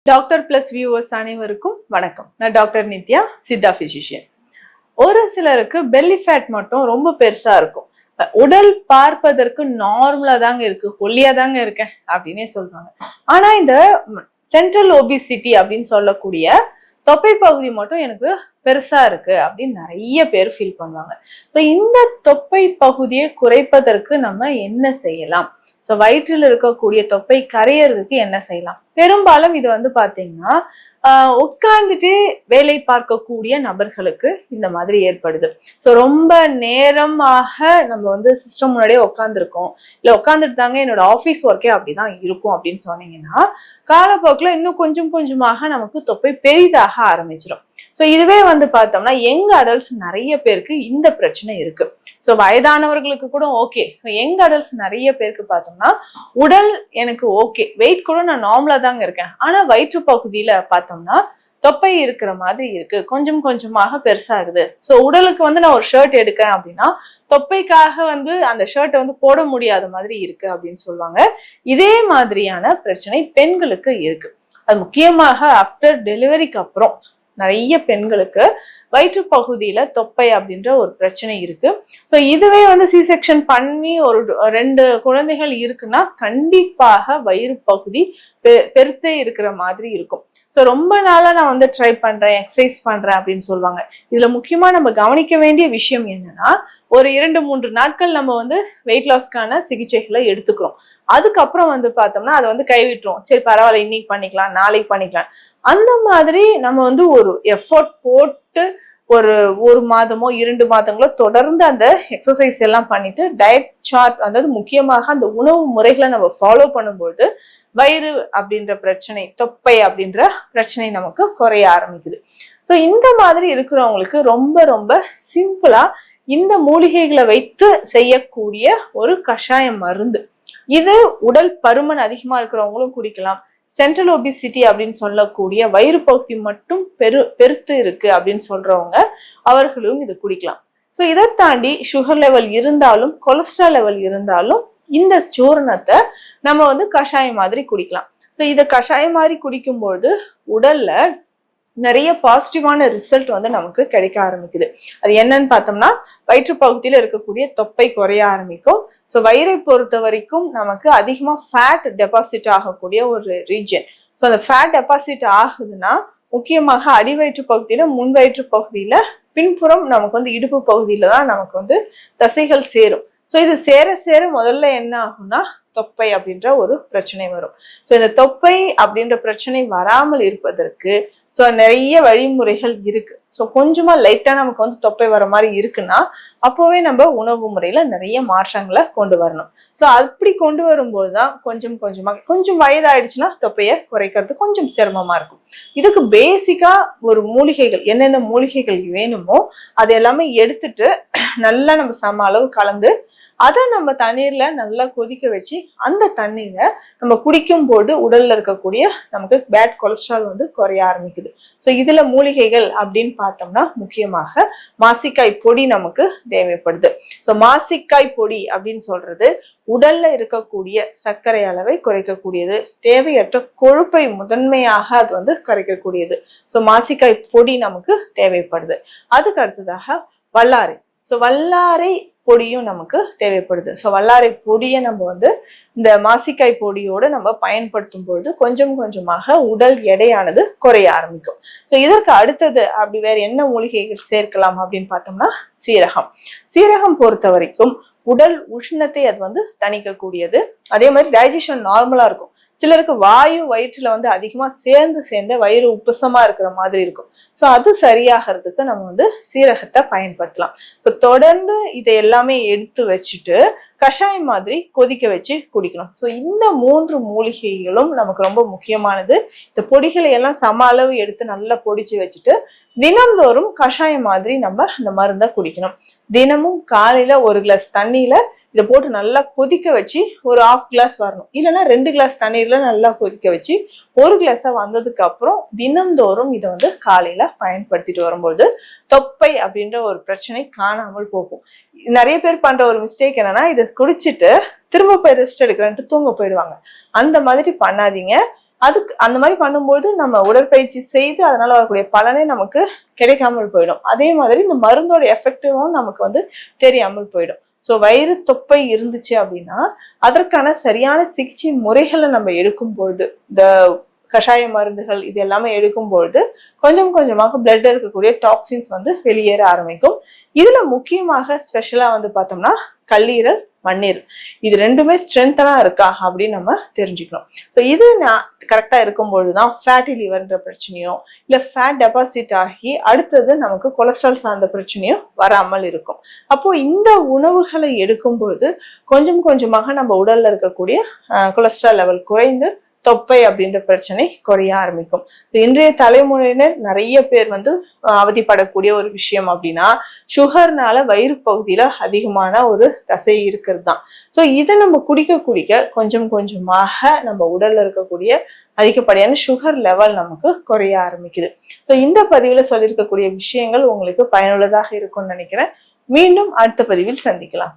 Doctor plus viewers அனைவருக்கும் வணக்கம். நான் டாக்டர் நித்யா, சித்தா பிசிஷியன். ஒரு சிலருக்கு பெல்லி ஃபேட் மட்டும் ரொம்ப பெருசா இருக்கும். உடல் பார்ப்பதற்கு நார்மலா தாங்க இருக்கு, ஒல்லியா தாங்க இருக்கேன் அப்படின்னே சொல்றாங்க. ஆனா இந்த சென்ட்ரல் ஒபிசிட்டி அப்படின்னு சொல்லக்கூடிய தொப்பை பகுதி மட்டும் எனக்கு பெருசா இருக்கு அப்படின்னு நிறைய பேர் ஃபீல் பண்ணுவாங்க. இந்த தொப்பை பகுதியை குறைப்பதற்கு நம்ம என்ன செய்யலாம்? வயிற்றில் இருக்கக்கூடிய தொப்பை கரையறதுக்கு என்ன செய்யலாம்? பெரும்பாலும் இது பாத்தீங்கன்னா உட்கார்ந்துட்டு வேலை பார்க்கக்கூடிய நபர்களுக்கு இந்த மாதிரி ஏற்படுது. ரொம்ப நேரமாக நம்ம சிஸ்டம் முன்னாடியே உட்காந்துருக்கோம், இல்ல உட்காந்துட்டு தாங்க என்னோட ஆபீஸ் ஒர்க்கே அப்படிதான் இருக்கும் அப்படின்னு சொன்னீங்கன்னா, காலப்போக்கில் இன்னும் கொஞ்சம் கொஞ்சமாக நமக்கு தொப்பை பெரிதாக ஆரம்பிச்சிடும். இதுவே பார்த்தோம்னா யங் அடல்ட்ஸ் நிறைய பேருக்கு இந்த பிரச்சனை இருக்கு. வயதானவர்களுக்கு கூட ஓகே. யங் அடல்ட்ஸ் நிறைய பேருக்கு பார்த்தோம்னா உடல் எனக்கு ஓகே, வெயிட் கூட நான் நார்மலா தாங்க இருக்கேன், ஆனா வயிற்று பகுதியில பார்த்தோம்னா தொப்பை இருக்கிற மாதிரி இருக்கு, கொஞ்சம் கொஞ்சமாக பெருசாகுது. உடலுக்கு நான் ஒரு ஷர்ட் எடுக்கிறேன் அப்படின்னா தொப்பைக்காக அந்த ஷர்ட்டை போட முடியாத மாதிரி இருக்கு அப்படின்னு சொல்லுவாங்க. இதே மாதிரியான பிரச்சனை பெண்களுக்கு இருக்கு. அது முக்கியமாக ஆஃப்டர் டெலிவரிக்கு அப்புறம் நிறைய பெண்களுக்கு வயிற்று பகுதியில தொப்பை அப்படின்ற ஒரு பிரச்சனை இருக்கு. இதுவே சி செக்ஷன் பண்ணி ஒரு 2 குழந்தைகள் இருக்குன்னா கண்டிப்பாக வயிறு பகுதி பெருத்தே இருக்கிற மாதிரி இருக்கும். ரொம்ப நாளா நான் ட்ரை பண்றேன், எக்ஸசைஸ் பண்றேன் அப்படின்னு சொல்லுவாங்க. இதுல முக்கியமா நம்ம கவனிக்க வேண்டிய விஷயம் என்னன்னா, ஒரு 2-3 நாட்கள் நம்ம வெயிட் லாஸ்க்கான சிகிச்சைகளை எடுத்துக்கிறோம். அதுக்கப்புறம் பார்த்தோம்னா அதை கைவிட்டுரும். சரி பரவாயில்ல, இன்னைக்கு பண்ணிக்கலாம், நாளைக்கு பண்ணிக்கலாம். அந்த மாதிரி நம்ம ஒரு எஃபோர்ட் போட்டு ஒரு மாதமோ 2 மாதங்களோ தொடர்ந்து அந்த எக்ஸசைஸ் எல்லாம் பண்ணிட்டு டயட் சார்ட், அதாவது முக்கியமாக அந்த உணவு முறைகளை நம்ம ஃபாலோ பண்ணும்போது வயிறு அப்படின்ற பிரச்சனை, தொப்பை அப்படின்ற பிரச்சனை நமக்கு குறைய ஆரம்பிக்குது. இந்த மாதிரி இருக்கிறவங்களுக்கு ரொம்ப ரொம்ப சிம்பிளா இந்த மூலிகைகளை வைத்து செய்யக்கூடிய ஒரு கஷாய மருந்து. இது உடல் பருமன் அதிகமா இருக்கிறவங்களும் குடிக்கலாம். சென்ட்ரல் ஒபிசிட்டி அப்படின்னு சொல்லக்கூடிய வயிறு பகுதி மட்டும் பெருத்து இருக்கு அப்படின்னு சொல்றவங்க அவர்களும் இது குடிக்கலாம். இதை தாண்டி சுகர் லெவல் இருந்தாலும் கொலஸ்ட்ரால் லெவல் இருந்தாலும் இந்த சூரணத்தை நம்ம கஷாயம் மாதிரி குடிக்கலாம். இதை கஷாயம் மாதிரி குடிக்கும்போது உடல்ல நிறைய பாசிட்டிவான ரிசல்ட் நமக்கு கிடைக்க ஆரம்பிக்குது. அது என்னன்னு பார்த்தோம்னா, வயிற்று பகுதியில இருக்கக்கூடிய தொப்பை குறைய ஆரம்பிக்கும். வயிறை பொறுத்த வரைக்கும் நமக்கு அதிகமா ஃபேட் டெபாசிட் ஆகக்கூடிய ஒரு ரீஜன். அந்த ஃபேட் டெபாசிட் ஆகுதுன்னா முக்கியமாக அடி வயிற்று பகுதியில, முன் வயிற்று பகுதியில, பின்புறம் நமக்கு இடுப்பு பகுதியில தான் நமக்கு தசைகள் சேரும். இது சேர சேர முதல்ல என்ன ஆகும்னா தொப்பை அப்படின்ற ஒரு பிரச்சனை வரும். இந்த தொப்பை அப்படின்ற பிரச்சனை வராமல் இருப்பதற்கு நிறைய வழிமுறைகள் இருக்கு. கொஞ்சமா லைட்டா நமக்கு தொப்பை வர மாதிரி இருக்குன்னா அப்போவே நம்ம உணவு முறையில நிறைய மாற்றங்களை கொண்டு வரணும். அப்படி கொண்டு வரும்போதுதான் கொஞ்சம் வயதாயிடுச்சுன்னா தொப்பையை குறைக்கிறது கொஞ்சம் சிரமமா இருக்கும். இதுக்கு பேசிக்கா ஒரு மூலிகைகள், என்னென்ன மூலிகைகள் வேணுமோ அது எல்லாமே எடுத்துட்டு நல்லா நம்ம சம அளவு கலந்து அதை நம்ம தண்ணீர்ல நல்லா கொதிக்க வச்சு அந்த தண்ணீரை நம்ம குடிக்கும் போது உடல்ல இருக்கக்கூடிய நமக்கு பேட் கொலஸ்ட்ரால் குறைய ஆரம்பிக்குது. இதுல மூலிகைகள் அப்படின்னு பார்த்தோம்னா முக்கியமாக மாசிக்காய் பொடி நமக்கு தேவைப்படுது. மாசிக்காய் பொடி அப்படின்னு சொல்றது உடல்ல இருக்கக்கூடிய சர்க்கரை அளவை குறைக்கக்கூடியது, தேவையற்ற கொழுப்பை முதன்மையாக அது குறைக்கக்கூடியது. மாசிக்காய் பொடி நமக்கு தேவைப்படுது. அதுக்கு அடுத்ததாக வல்லாரை. வல்லாரை பொடியும் நமக்கு தேவைப்படுது. வல்லாரை பொடியை நம்ம இந்த மாசிக்காய் பொடியோட நம்ம பயன்படுத்தும் பொழுது கொஞ்சம் கொஞ்சமாக உடல் எடையானது குறைய ஆரம்பிக்கும். இதற்கு அடுத்தது அப்படி வேற என்ன மூலிகைகள் சேர்க்கலாம் அப்படின்னு பார்த்தோம்னா சீரகம். சீரகம் பொறுத்த வரைக்கும் உடல் உஷ்ணத்தை அது தணிக்கக்கூடியது. அதே மாதிரி டைஜஷன் நார்மலா இருக்கும். சிலருக்கு வாயு வயிற்றுல அதிகமா சேர்ந்து வயிறு உப்புசமா இருக்கிற மாதிரி இருக்கும். அது சரியாகிறதுக்கு நம்ம சீரகத்தை பயன்படுத்தலாம். தொடர்ந்து இதை எல்லாமே எடுத்து வச்சுட்டு கஷாயம் மாதிரி கொதிக்க வச்சு குடிக்கணும். இந்த 3 மூலிகைகளும் நமக்கு ரொம்ப முக்கியமானது. இந்த பொடிகளை எல்லாம் சம அளவு எடுத்து நல்லா பொடிச்சு வச்சுட்டு தினம்தோறும் கஷாயம் மாதிரி நம்ம இந்த மருந்தை குடிக்கணும். தினமும் காலையில 1 கிளாஸ் தண்ணியில இதை போட்டு நல்லா கொதிக்க வச்சு ஒரு 1/2 கிளாஸ் வரணும், இல்லைன்னா 2 கிளாஸ் தண்ணீர்ல நல்லா கொதிக்க வச்சு 1 கிளாஸா வந்ததுக்கு அப்புறம் தினம்தோறும் இதை காலையில பயன்படுத்திட்டு வரும்போது தொப்பை அப்படின்ற ஒரு பிரச்சனை காணாமல் போகும். நிறைய பேர் பண்ற ஒரு மிஸ்டேக் என்னன்னா, இதை குடிச்சிட்டு திரும்ப போய் ரெஸ்ட் எடுக்கிறேன்ட்டு தூங்க போயிடுவாங்க. அந்த மாதிரி பண்ணாதீங்க. அதுக்கு அந்த மாதிரி பண்ணும்போது நம்ம உடற்பயிற்சி செய்து அதனால வரக்கூடிய பலனே நமக்கு கிடைக்காமல் போயிடும். அதே மாதிரி இந்த மருந்தோட எஃபெக்டிவும் நமக்கு வந்து தெரியாமல் போயிடும். ஸோ வயிறு தொப்பை இருந்துச்சு அப்படின்னா அதற்கான சரியான சிகிச்சை முறைகளை நம்ம எடுக்கும்பொழுது, இந்த கஷாய மருந்துகள் இது எல்லாமே எடுக்கும்பொழுது கொஞ்சம் கொஞ்சமாக பிளட்ல இருக்கக்கூடிய டாக்ஸின்ஸ் வந்து வெளியேற ஆரம்பிக்கும். இதுல முக்கியமாக ஸ்பெஷலா வந்து பார்த்தோம்னா கல்லீரல், மண்ணீரல் இது ரெண்டுமே ஸ்ட்ரென்தனா இருக்கா அப்படின்னு நம்ம தெரிஞ்சுக்கணும். ஸோ இது கரெக்டா இருக்கும்பொழுதுதான் ஃபேட்டி லிவர்ன்ற பிரச்சனையோ இல்ல ஃபேட் டெபாசிட் ஆகி அடுத்தது நமக்கு கொலஸ்ட்ரால் சார்ந்த பிரச்சனையோ வராமல் இருக்கும். அப்போ இந்த உணவுகளை எடுக்கும் பொழுது கொஞ்சம் கொஞ்சமாக நம்ம உடல்ல இருக்கக்கூடிய கொலஸ்ட்ரால் லெவல் குறைந்து தொப்பை அப்படின்ற பிரச்சனை குறைய ஆரம்பிக்கும். இன்றைய தலைமுறையினர் நிறைய பேர் வந்து அவதிப்படக்கூடிய ஒரு விஷயம் அப்படின்னா சுகர்னால வயிறு பகுதியில அதிகமான ஒரு தசை இருக்கிறது தான். ஸோ இதை நம்ம குடிக்க குடிக்க கொஞ்சம் கொஞ்சமாக நம்ம உடல்ல இருக்கக்கூடிய அதிகப்படியான சுகர் லெவல் நமக்கு குறைய ஆரம்பிக்குது. ஸோ இந்த பதிவுல சொல்லியிருக்கக்கூடிய விஷயங்கள் உங்களுக்கு பயனுள்ளதாக இருக்கும்னு நினைக்கிறேன். மீண்டும் அடுத்த பதிவில் சந்திக்கலாம்.